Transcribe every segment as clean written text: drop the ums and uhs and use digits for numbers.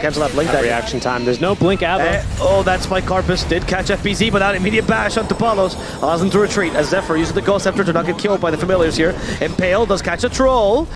cancel that blink. That reaction time. There's no blink Abba. Oh, that Spike Carpus did catch FBZ, but that immediate bash onto Palos allows him to retreat as Zephyr uses the Ghost Scepter to not get killed by the familiars here. Impale does catch a Troll.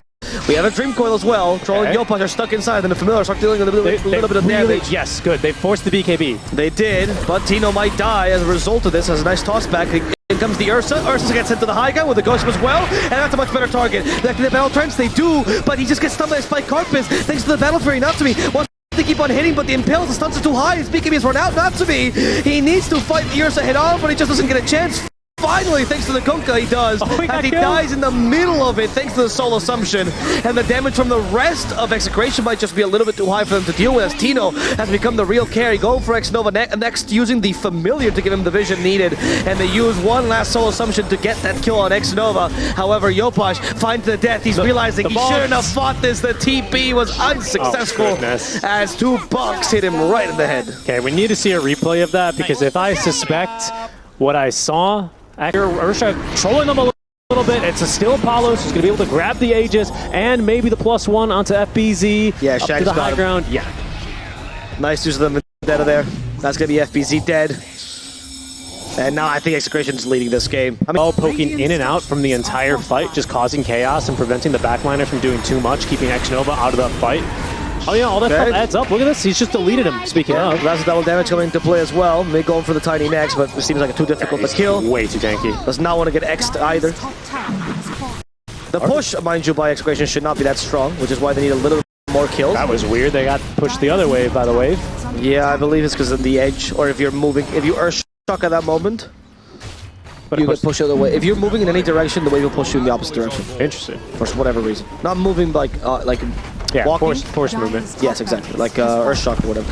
We have a Dream Coil as well. Troll and Yopash are stuck inside, and the familiars are dealing a little bit of damage. Yes, good. They forced the BKB. They did, but Tino might die as a result of this. Has a nice toss back. In comes the Ursa. Ursa gets sent to the high ground with the Ghost as well, and that's a much better target. Back to the Battle Trance, they do, but he just gets stunned by Spike Carpus thanks to the Battle Fury. Natsumi wants to keep on hitting, but the Impale, the stuns are too high. His BKB has run out. Natsumi, he needs to fight the Ursa head on, but he just doesn't get a chance. Finally, thanks to the Kunkka, he does, and he dies in the middle of it thanks to the Soul Assumption, and the damage from the rest of Execration might just be a little bit too high for them to deal with, as Tino has become the real carry, going for X-Nova next, using the Familiar to give him the vision needed, and they use one last Soul Assumption to get that kill on X-Nova. However, Yopash finds the death. He's realizing he shouldn't have fought this. The TP was unsuccessful as 2 bucks hit him right in the head. Okay, we need to see a replay of that, because if I suspect what I saw, Ursha trolling them a little bit. It's a still Palos who's going to be able to grab the Aegis and maybe the +1 onto FBZ. Yeah, up to the high ground. Yeah. Nice use of the vendetta there. That's going to be FBZ dead. And now I think Execration's leading this game. I mean, poking in and out from the entire fight, just causing chaos and preventing the backliner from doing too much, keeping X-Nova out of that fight. Oh yeah, all that stuff adds up. Look at this. He's just deleted him, speaking of. That's double damage coming into play as well. May go for the tiny next, but it seems like too difficult to kill. Way too tanky. Does not want to get X'd either. The push, mind you, by Execration should not be that strong, which is why they need a little more kills. That was weird. They got pushed the other way by the wave. Yeah, I believe it's because of the edge, or if you're moving, if you Earth Shock at that moment, you get pushed the other way. If you're moving in any direction, the wave will push you in the opposite direction. Interesting. For whatever reason. Not moving like yeah, walking. Force movement. Yes, exactly. Like Earth Shock or whatever.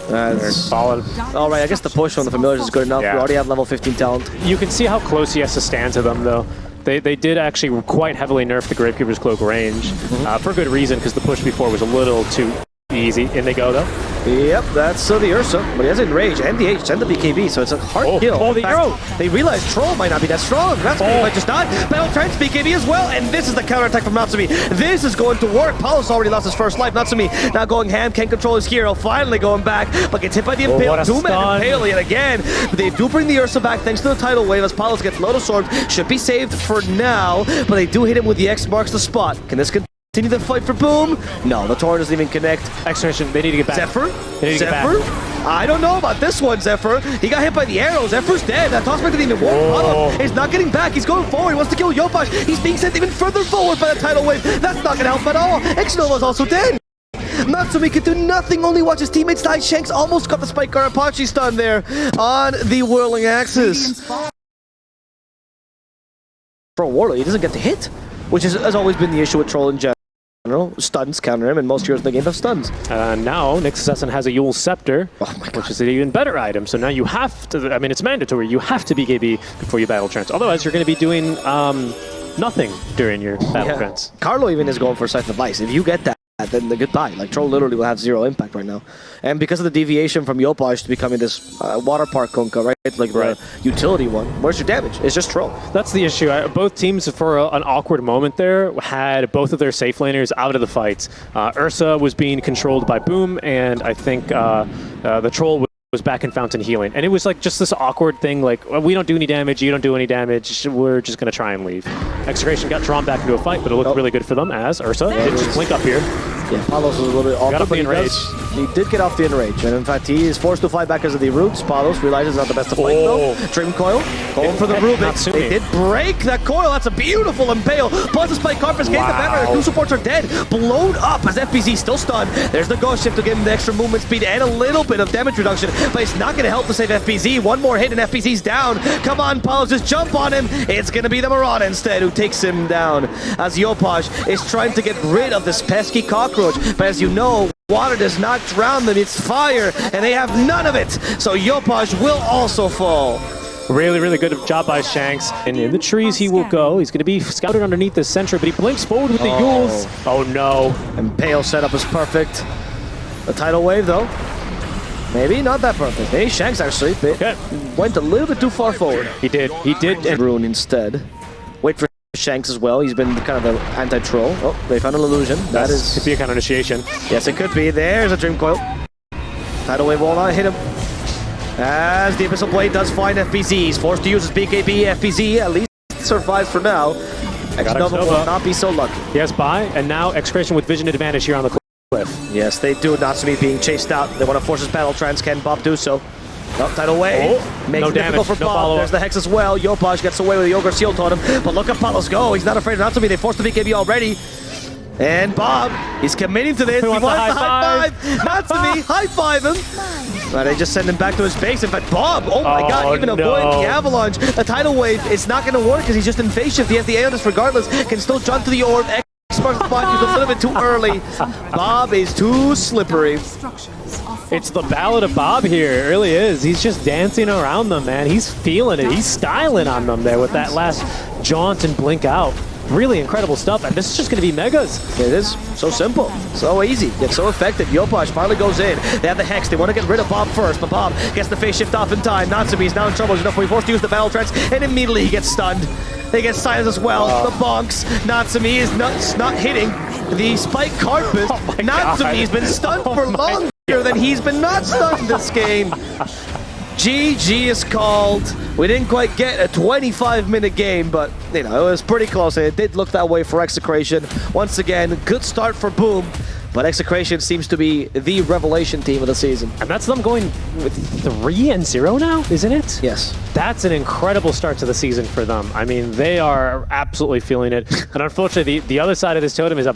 That's solid. Alright, I guess the push on the Familiars is good enough. Yeah. We already have level 15 talent. You can see how close he has to stand to them, though. They did actually quite heavily nerf the Gravekeeper's Cloak range, for good reason, because the push before was a little too easy. In they go, though. Yep, that's the Ursa, but he has Enrage and the H and the BKB, so it's a hard kill. Oh, the arrow! They realize Troll might not be that strong. That's why he might just die. Battle Trance, BKB as well, and this is the counterattack from Natsumi. This is going to work. Palos already lost his first life. Natsumi now going ham, can't control his hero, finally going back, but gets hit by the Impale. 2-man Impale yet again. They do bring the Ursa back thanks to the tidal wave as Palos gets Lotus Orb. Should be saved for now, but they do hit him with the X marks the spot. Can this continue the fight for Boom? No, the torrent doesn't even connect. Execration, they need to get back. Zephyr? They need to get back. I don't know about this one, Zephyr. He got hit by the arrow. Zephyr's dead. That tossback didn't even work. Palos is not getting back. He's going forward. He wants to kill Yopash. He's being sent even further forward by the tidal wave. That's not going to help at all. X-Nova's also dead. Natsumi could do nothing, only watch his teammates die. Shanks almost got the Spike Garapachi stun there on the whirling axis. For a Warlord, he doesn't get to hit, which has always been the issue with Troll in general. Stuns counter him, and most heroes in the game have stuns. Now, Nyx Assassin has a Yule Scepter, which is an even better item. So now you have to, I mean, it's mandatory. You have to BKB before you Battle Trance. Otherwise, you're going to be doing nothing during your Battle Trance. Carlo even is going for Scythe of Vice. If you get that, then the goodbye. Like, Troll literally will have 0 impact right now. And because of the deviation from Yopash to becoming this water park Kunkka, right? Like the utility one, where's your damage? It's just Troll. That's the issue. Both teams, for an awkward moment there, had both of their safe laners out of the fight. Ursa was being controlled by Boom, and I think the Troll was back in Fountain healing. And it was like just this awkward thing, like, well, we don't do any damage, you don't do any damage, we're just going to try and leave. Execration got drawn back into a fight, but it looked really good for them as Ursa did just blink up here. Yeah, Palos was a little bit awkward. Got off the Enrage. He did get off the Enrage, and in fact, he is forced to fight back because of the roots. Palos realizes it's not the best to fight though. Dream Coil, going for the Rubik. They did break that coil. That's a beautiful Impale. Plus the Spike Carpus gained the banner. 2 supports are dead. Blown up as FBZ still stunned. There's the Ghost Shift to give him the extra movement speed and a little bit of damage reduction, but it's not going to help to save FBZ. One more hit and FBZ's down. Come on, Palos, just jump on him. It's going to be the Marauder instead who takes him down as Yopash is trying to get rid of this pesky cockroach. But as you know, water does not drown them, it's fire, and they have none of it. So Yopash will also fall. Really, really good job by Shanks. And in the trees he will go. He's going to be scouted underneath the center, but he blinks forward with the Yules. Oh no. Impale setup is perfect. The tidal wave though, maybe not that perfect. Hey, Shanks actually went a little bit too far forward. He did. And Rune instead. Wait for Shanks as well. He's been kind of an anti-troll. Oh, they found an illusion. That could be a kind of initiation. Yes, it could be. There's a Dream Coil. Tidal Wave will not hit him. As the Abyssal Blade does find FPZ. He's forced to use his BKB. FPZ at least survives for now. X-Nova will not be so lucky. He has buy, and now Execration with vision advantage here on the cliff. Yes, they do. Natsumi being chased out. They want to force his battle trance. Can Bob do so? Oh, Tidal Wave. Makes no it difficult damage, for Bob. There's the Hex as well. Yopaj gets away with the Ogre Seal Totem. But look at Palos go. He's not afraid of Natsumi. They forced the BKB already. And Bob, he's committing to this. He wants the high five. Natsumi, high five him. But they just send him back to his base. In fact, Bob, oh my god, even avoiding the avalanche. A Tidal Wave, it's not going to work because he's just in phase shift. He has the A on this regardless. Can still jump to the orb. Sparks the spot, he's a little bit too early. Bob is too slippery. It's the Ballad of Bob here. It really is. He's just dancing around them, man. He's feeling it. He's styling on them there with that last jaunt and blink out. Really incredible stuff, and this is just going to be megas. It is so simple, so easy, yet so effective. Yopaj finally goes in. They have the Hex. They want to get rid of Bob first, but Bob gets the phase shift off in time. Natsumi is now in trouble. He's enough. We're forced to use the battle trance, and immediately he gets stunned. They get silenced as well. The bonks. Natsumi is not hitting the spike carpet. Natsumi's been stunned for longer than he's been not stunned this game. GG is called. We didn't quite get a 25-minute game, but you know, it was pretty close, and it did look that way for Execration. Once again, good start for Boom, but Execration seems to be the revelation team of the season. And that's them going with 3-0 now, isn't it? Yes. That's an incredible start to the season for them. I mean, they are absolutely feeling it. And unfortunately, the other side of this totem is, I